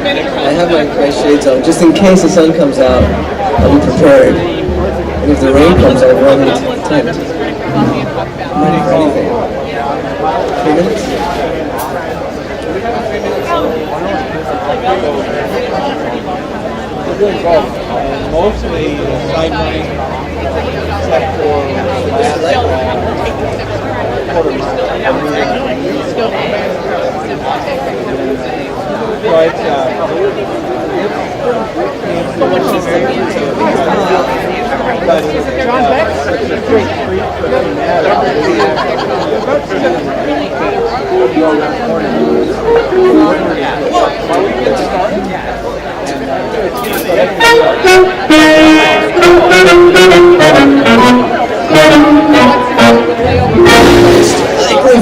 I have my shades on, just in case the sun comes out, I'll be prepared. And if the rain comes, I'll run into the tent. I'm ready for anything. 3 minutes? Mostly sideline, except for the last quarter mile. But John Beck's a great treat for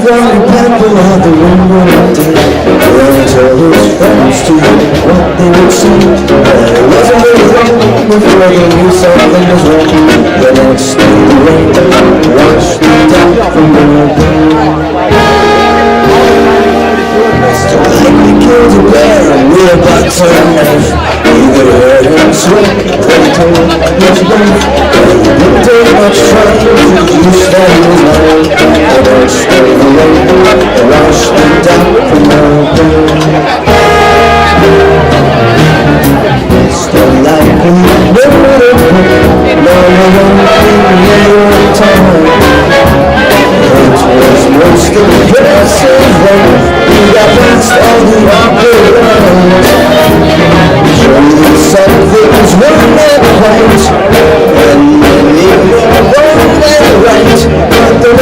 Every people out the window did Running tell his friends to what they would see. There wasn't any wrong before they knew something was wrong. The next day the rain washed them down from the Mr. Likely killed a bear and we're about to knife. Either heard him swing or he told his wife. But he didn't take much trying to use that he was lying. The next day the rain washed them down from the Mr. Likely knew it no one in your time. It was most impressive when he got past all the awkward lines. Surely something's wrong and right, and many wrong and right. But the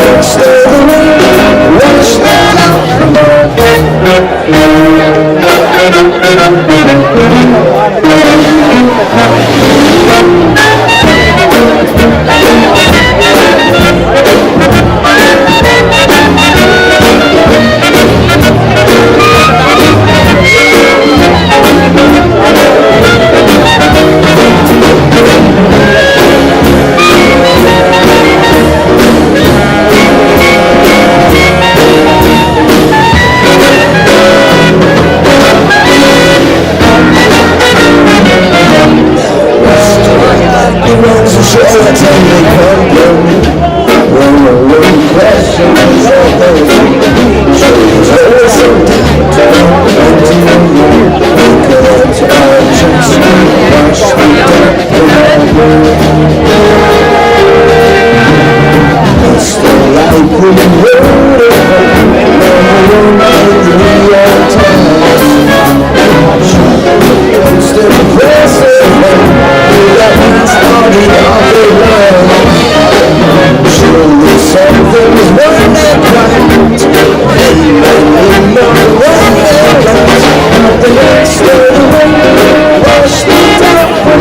next day the rain washed them out from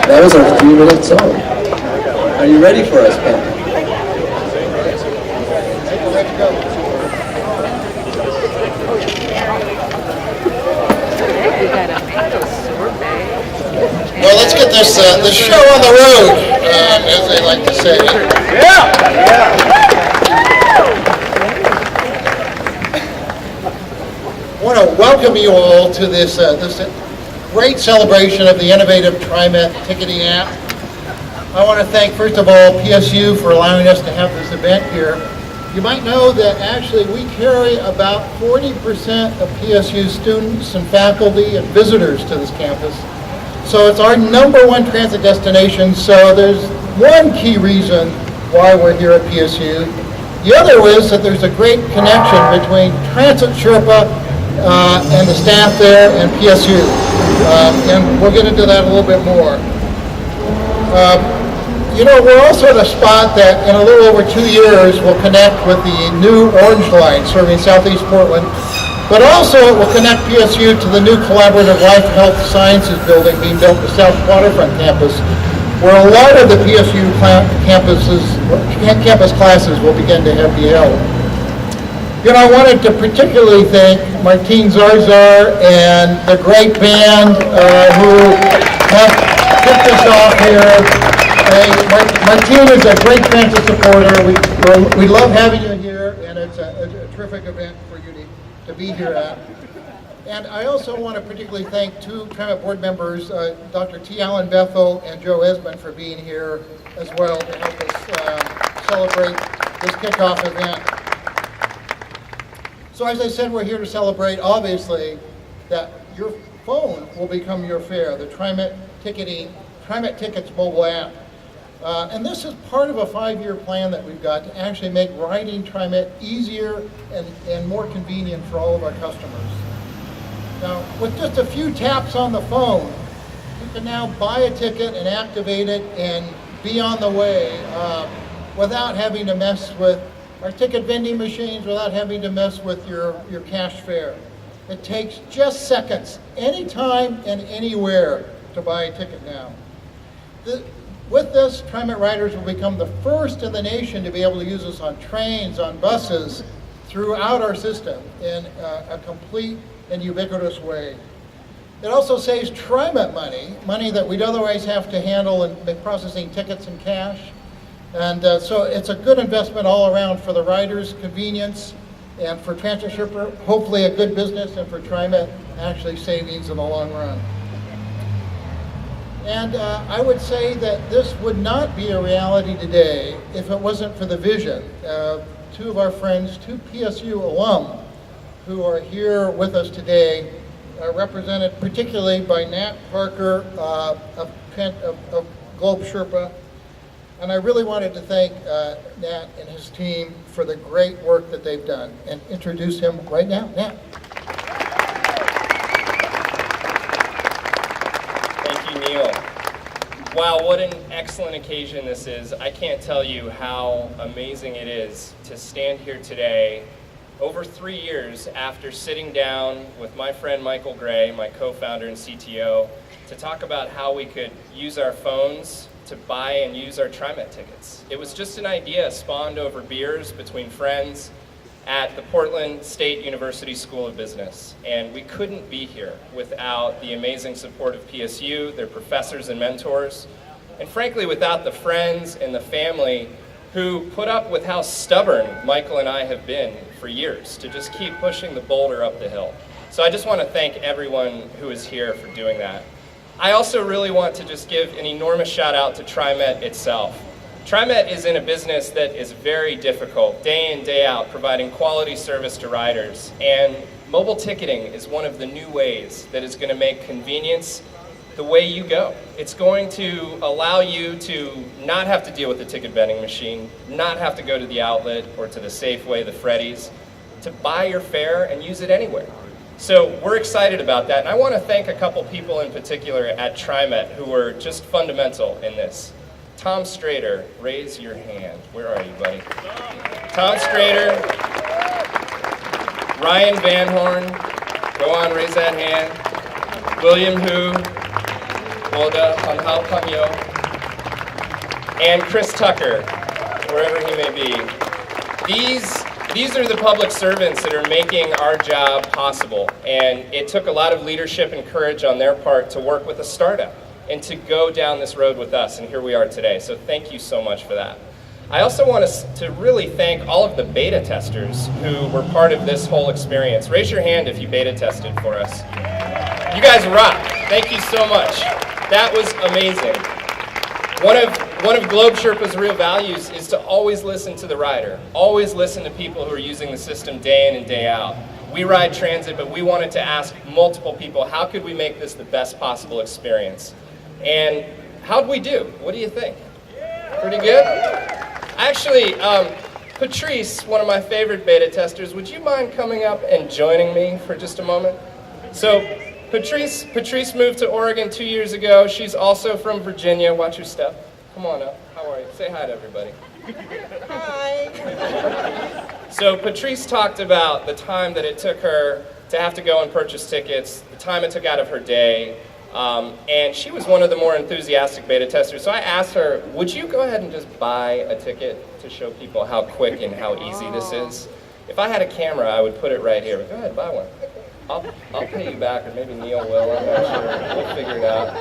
That was our 3-minute song. Are you ready for us, Ben? Well, let's get this show on the road, as they like to say. I want to welcome you all to this great celebration of the innovative Trimet ticketing app. I want to thank, first of all, PSU for allowing us to have this event here. You might know that actually we carry about 40% of PSU students and faculty and visitors to this campus. So it's our #1 transit destination, so there's one key reason why we're here at PSU. The other is that there's a great connection between Transit Sherpa and the staff there and PSU. And we'll get into that a little bit more. We're also at a spot that in a little over 2 years will connect with the new Orange Line serving Southeast Portland. But also it will connect PSU to the new collaborative Life Health Sciences building being built at the South Waterfront campus, where a lot of the PSU campus classes will begin to be held. You know, I wanted to particularly thank Martine Zarzar and the great band who have kicked us off here. Martine is a great transit supporter. We love having you here, and it's a terrific event for you to be here at. And I also want to particularly thank two Trimet board members, Dr. T. Allen Bethel and Joe Esmond, for being here as well to help us celebrate this kickoff event. So as I said, we're here to celebrate, obviously, that your phone will become your fare, the Trimet Tickets mobile app. And this is part of a 5-year plan that we've got to actually make riding Trimet easier and more convenient for all of our customers. Now, with just a few taps on the phone, you can now buy a ticket and activate it and be on the way without having to mess with our ticket vending machines, without having to mess with your cash fare. It takes just seconds, anytime and anywhere, to buy a ticket now. With this, Trimet riders will become the first in the nation to be able to use this on trains, on buses, throughout our system in a complete and ubiquitous way. It also saves Trimet money that we'd otherwise have to handle in processing tickets and cash. And so it's a good investment all around for the riders, convenience, and for Transit Shipper, hopefully a good business, and for Trimet, actually savings in the long run. And I would say that this would not be a reality today if it wasn't for the vision of two of our friends, two PSU alum, who are here with us today, represented particularly by Nat Parker of Globe Sherpa. And I really wanted to thank Nat and his team for the great work that they've done, and introduce him right now. Nat. Thank you, Neil. Wow, what an excellent occasion this is. I can't tell you how amazing it is to stand here today, over 3 years after sitting down with my friend Michael Gray, my co-founder and CTO, to talk about how we could use our phones to buy and use our Trimet tickets. It was just an idea spawned over beers between friends at the Portland State University School of Business. And we couldn't be here without the amazing support of PSU, their professors and mentors, and frankly without the friends and the family who put up with how stubborn Michael and I have been for years to just keep pushing the boulder up the hill. So I just want to thank everyone who is here for doing that. I also really want to just give an enormous shout out to Trimet itself. Trimet is in a business that is very difficult, day in, day out, providing quality service to riders. And mobile ticketing is one of the new ways that is going to make convenience the way you go. It's going to allow you to not have to deal with the ticket vending machine, not have to go to the outlet or to the Safeway, the Freddy's, to buy your fare and use it anywhere. So we're excited about that. And I want to thank a couple people in particular at Trimet who were just fundamental in this. Tom Strader, raise your hand. Where are you, buddy? Tom Strader, Ryan Van Horn, go on, raise that hand. William Hu, Oda Hanhao Pangyo, and Chris Tucker, wherever he may be. These are the public servants that are making our job possible, and it took a lot of leadership and courage on their part to work with a startup and to go down this road with us, and here we are today. So thank you so much for that. I also want to really thank all of the beta testers who were part of this whole experience. Raise your hand if you beta tested for us. You guys rock. Thank you so much. That was amazing. One of Globe Sherpa's real values is to always listen to the rider, always listen to people who are using the system day in and day out. We ride transit, but we wanted to ask multiple people, how could we make this the best possible experience? And how'd we do? What do you think? Pretty good? Actually, Patrice, one of my favorite beta testers, would you mind coming up and joining me for just a moment? So Patrice moved to Oregon 2 years ago. She's also from Virginia. Watch your step. Come on up. How are you? Say hi to everybody. Hi. So Patrice talked about the time that it took her to have to go and purchase tickets, the time it took out of her day, and she was one of the more enthusiastic beta testers. So I asked her, would you go ahead and just buy a ticket to show people how quick and how easy this is? If I had a camera, I would put it right here. Go ahead, buy one. I'll pay you back, or maybe Neil will. I'm not sure. We'll figure it out.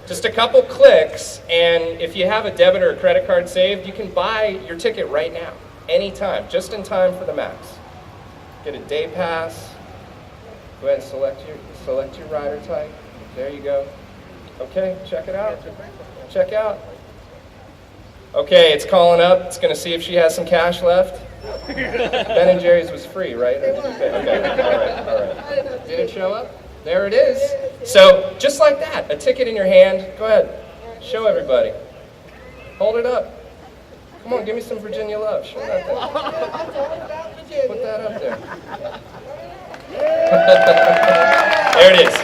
Just a couple clicks, and if you have a debit or a credit card saved, you can buy your ticket right now, anytime, just in time for the Max. Get a day pass. Go ahead and select your rider type. There you go. Okay, check it out. Check out. Okay, it's calling up. It's going to see if she has some cash left. Ben and Jerry's was free, right? Okay, all right. Did it show up? There it is. So, just like that, a ticket in your hand. Go ahead. Show everybody. Hold it up. Come on, give me some Virginia love. Show that thing. Put that up there. There it is.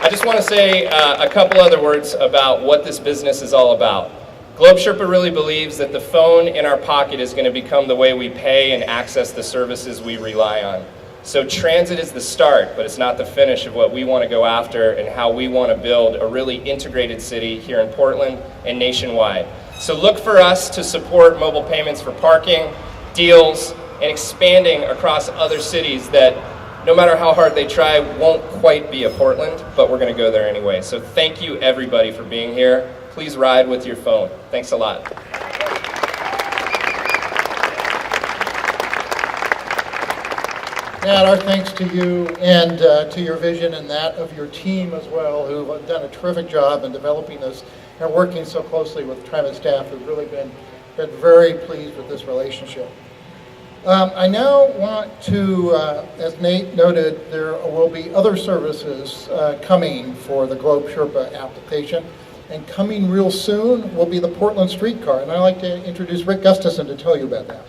I just want to say a couple other words about what this business is all about. Globe Sherpa really believes that the phone in our pocket is going to become the way we pay and access the services we rely on. So transit is the start, but it's not the finish of what we want to go after and how we want to build a really integrated city here in Portland and nationwide. So look for us to support mobile payments for parking, deals, and expanding across other cities that, no matter how hard they try, won't quite be a Portland, but we're going to go there anyway. So thank you everybody for being here. Please ride with your phone. Thanks a lot. Matt, our thanks to you and to your vision and that of your team as well, who have done a terrific job in developing this and working so closely with Trimet staff, who've really been very pleased with this relationship. I now want to, as Nate noted, there will be other services coming for the Globe Sherpa application. And coming real soon will be the Portland streetcar. And I'd like to introduce Rick Gustafson to tell you about that.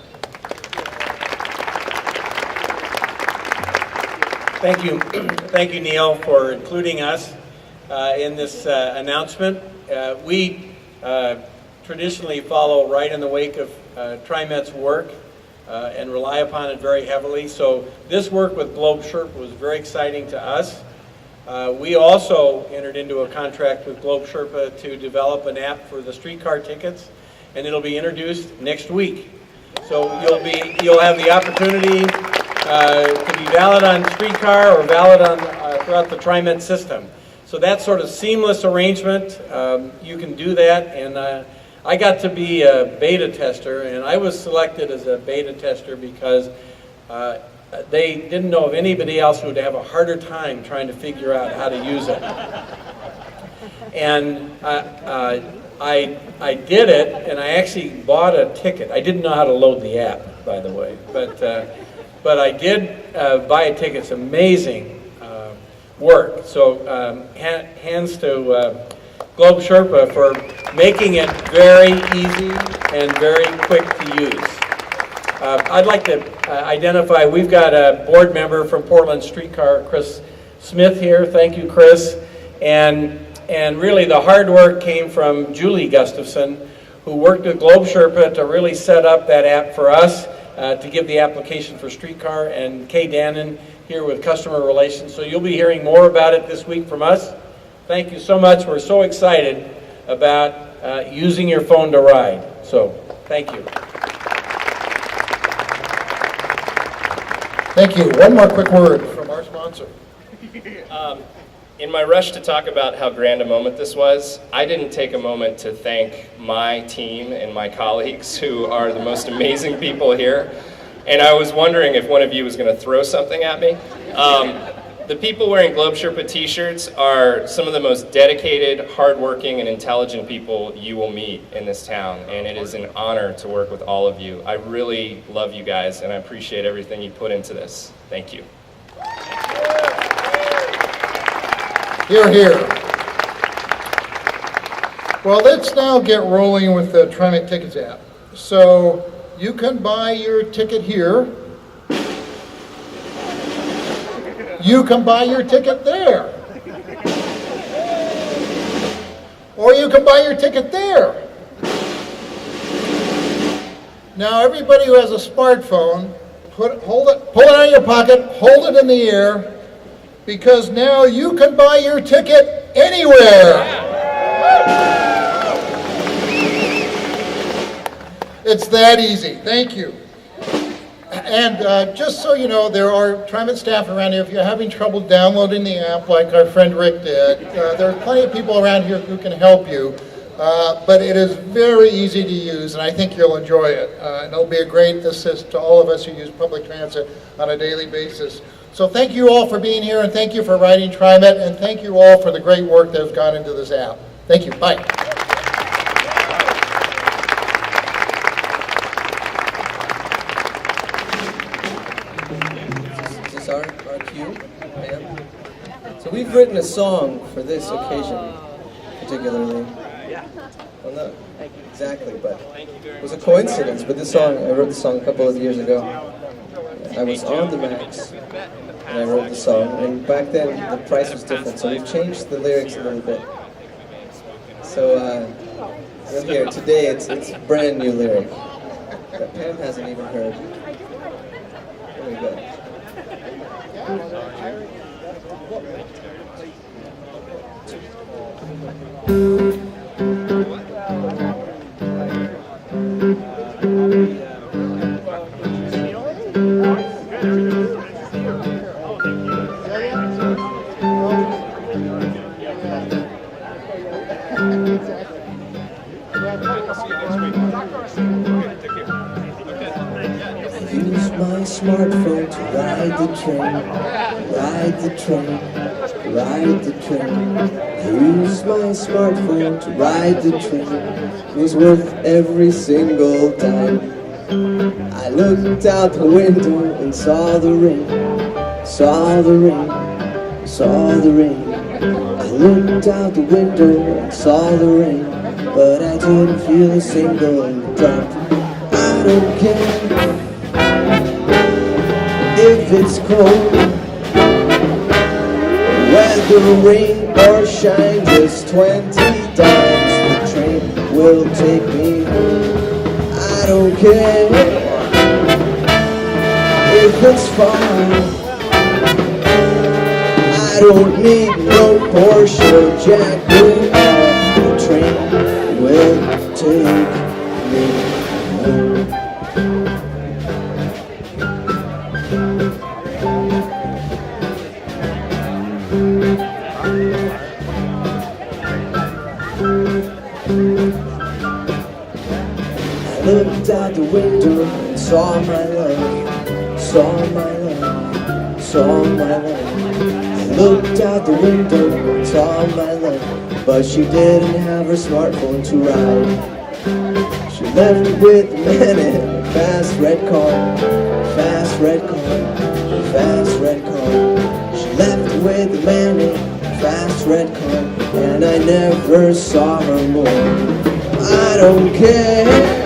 Thank you, Neil, for including us in this announcement. We traditionally follow right in the wake of Trimet's work and rely upon it very heavily. So this work with Globe Sherpa was very exciting to us. We also entered into a contract with Globe Sherpa to develop an app for the streetcar tickets, and it'll be introduced next week. So you'll have the opportunity to be valid on streetcar or valid on throughout the Trimet system. So that sort of seamless arrangement, you can do that. And I got to be a beta tester, and I was selected as a beta tester because they didn't know of anybody else who would have a harder time trying to figure out how to use it. And I did it, and I actually bought a ticket. I didn't know how to load the app, by the way, but I did buy a ticket. It's amazing work. So hands to Globe Sherpa for making it very easy and very quick to use. I'd like to identify, we've got a board member from Portland Streetcar, Chris Smith here. Thank you, Chris. And really the hard work came from Julie Gustafson, who worked with Globe Sherpa to really set up that app for us, to give the application for streetcar, and Kay Dannon here with customer relations. So you'll be hearing more about it this week from us. Thank you so much. We're so excited about using your phone to ride. So thank you. Thank you. One more quick word from our sponsor. In my rush to talk about how grand a moment this was, I didn't take a moment to thank my team and my colleagues, who are the most amazing people here. And I was wondering if one of you was going to throw something at me. The people wearing Globe Sherpa t-shirts are some of the most dedicated, hardworking, and intelligent people you will meet in this town. And it is an honor to work with all of you. I really love you guys, and I appreciate everything you put into this. Thank you. Hear, hear. Well, let's now get rolling with the Trimet Tickets app. So you can buy your ticket here. You can buy your ticket there. Or you can buy your ticket there. Now, everybody who has a smartphone pull it out of your pocket, hold it in the air, because now you can buy your ticket anywhere. It's that easy. Thank you. And just so you know, there are Trimet staff around here. If you're having trouble downloading the app like our friend Rick did, there are plenty of people around here who can help you. But it is very easy to use, and I think you'll enjoy it. And it'll be a great assist to all of us who use public transit on a daily basis. So thank you all for being here, and thank you for writing Trimet, and thank you all for the great work that has gone into this app. Thank you. Bye. Is this our cue? Yeah. So we've written a song for this occasion, particularly. Well, not exactly, but it was a coincidence. But this song, I wrote the song a couple of years ago. I was on the Max, and I wrote the song. And back then, the price was different, so we've changed the lyrics a little bit. So here today, it's a brand new lyric that Pam hasn't even heard. There we go. Use my smartphone to ride the train, ride the train, ride the train. I use my smartphone to ride the train. It was worth every single time. I looked out the window and saw the rain, saw the rain, saw the rain. I looked out the window and saw the rain, but I didn't feel a single drop. I don't care if it's cold, whether rain or shine, just 20 times the train will take me home. I don't care if it's far. I don't need no Porsche or Jaguar. The train will take me home. I looked out the window and saw my love, saw my love, saw my love. I looked out the window and saw my love, but she didn't have her smartphone to ride. She left with the man in a fast red car, fast red car, fast red car. She left with the man in a fast red car, and I never saw her more. I don't care.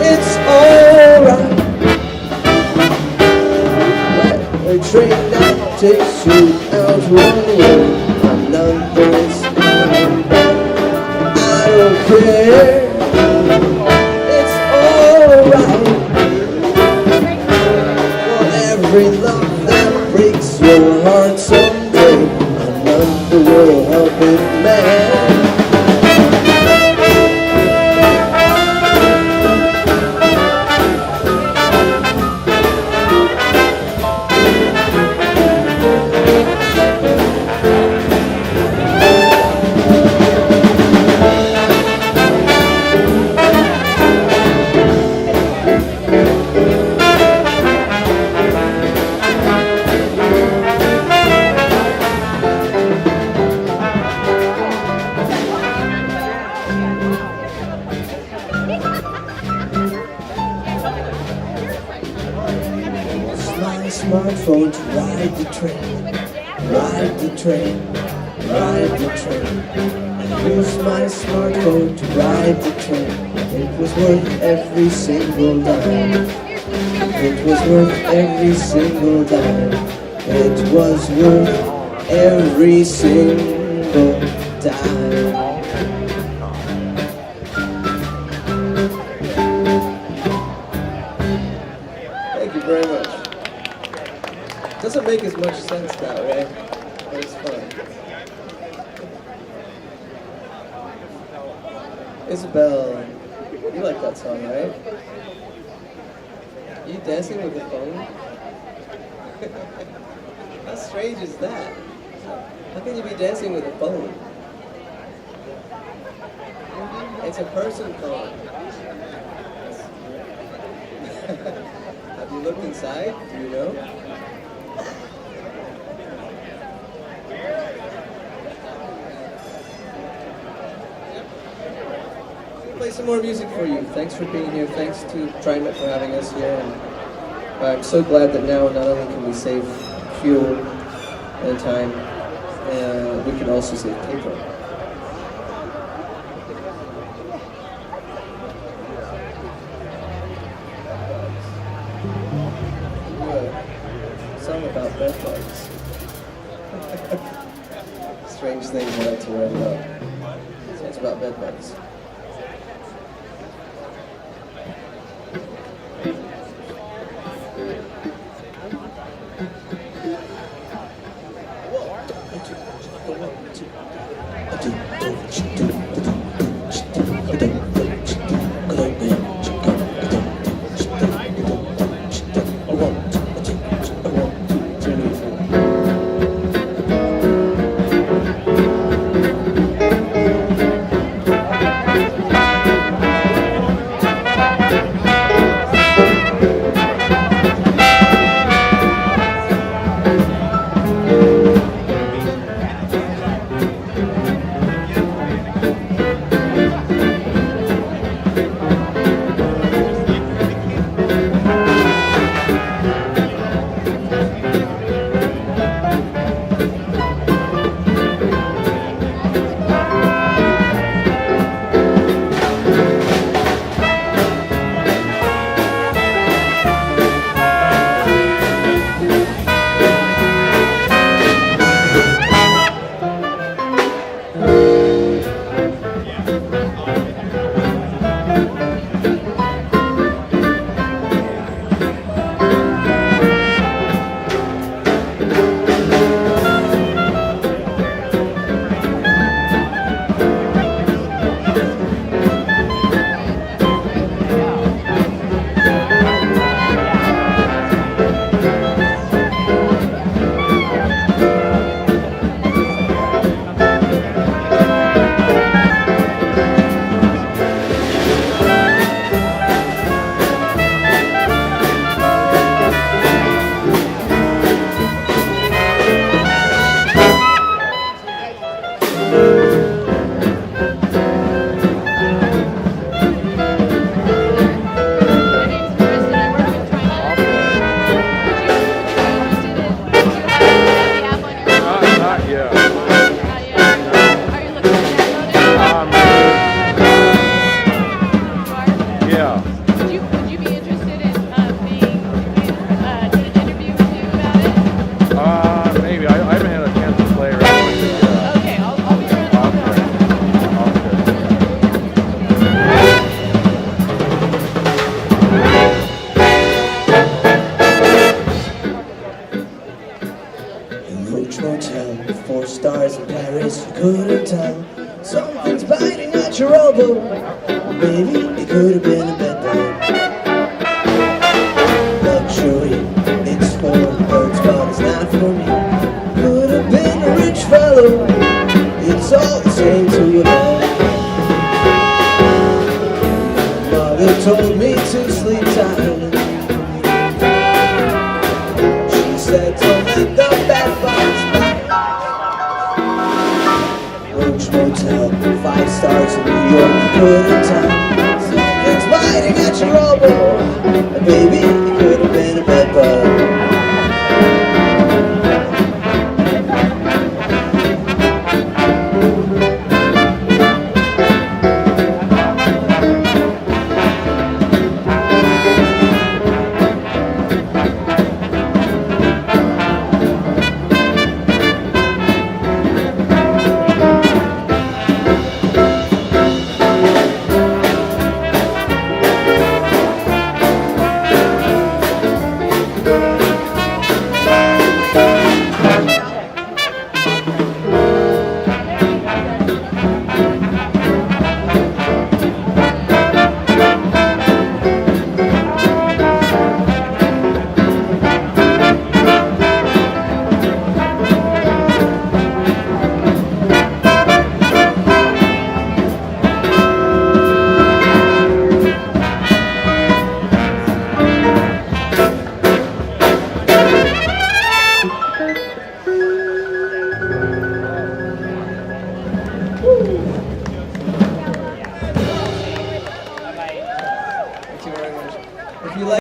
It's alright. A train that takes you out one way, another's coming back. I don't care. It's alright. For every love that breaks your heart someday, another will help it mend. Smartphone to ride the train, ride the train, ride the train. I used my smartphone to ride the train. It was worth every single dime. It was worth every single dime. It was worth every single dime. make as much sense now, right? But it's fun. Isabel, you like that song, right? Are you dancing with a phone? How strange is that? How can you be dancing with a phone? It's a person phone. Have you looked inside? Do you know? Play some more music for you. Thanks for being here. Thanks to Trimet for having us here. And I'm so glad that now not only can we save fuel and time, we can also save paper. Song about bed bugs. Strange things I like to write about. So it's about bed bugs. Motel, 4 stars in Paris, you couldn't tell. Something's biting at your elbow. Maybe it could have been a bed bug. Luxury, it's for the birds, but it's not for me. Could have been a rich fellow. It's all the same to a man. Mother told me to sleep tight. She said, don't let the bad bugs bite. Roach Motel, 5 stars in New York, couldn't tell.